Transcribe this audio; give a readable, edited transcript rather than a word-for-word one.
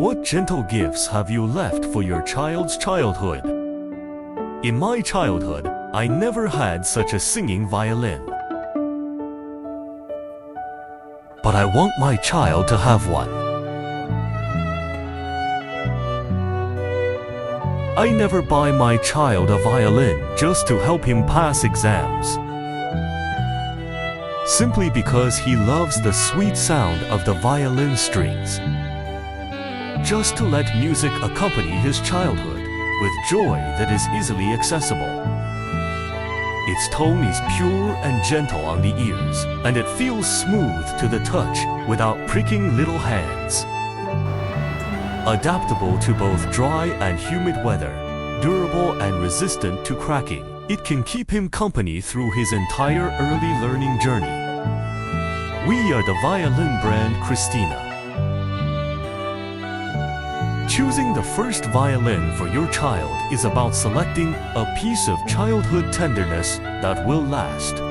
What gentle gifts have you left for your child's childhood? In my childhood, I never had such a singing violin. But I want my child to have one. I never buy my child a violin just to help him pass exams. Simply because he loves the sweet sound of the violin strings. Just to let music accompany his childhood with joy that is easily accessible. Its tone is pure and gentle on the ears, and it feels smooth to the touch without pricking little hands. Adaptable to both dry and humid weather, durable and resistant to cracking, it can keep him company through his entire early learning journey. We are the violin brand Christina. Choosing the first violin for your child is about selecting a piece of childhood tenderness that will last.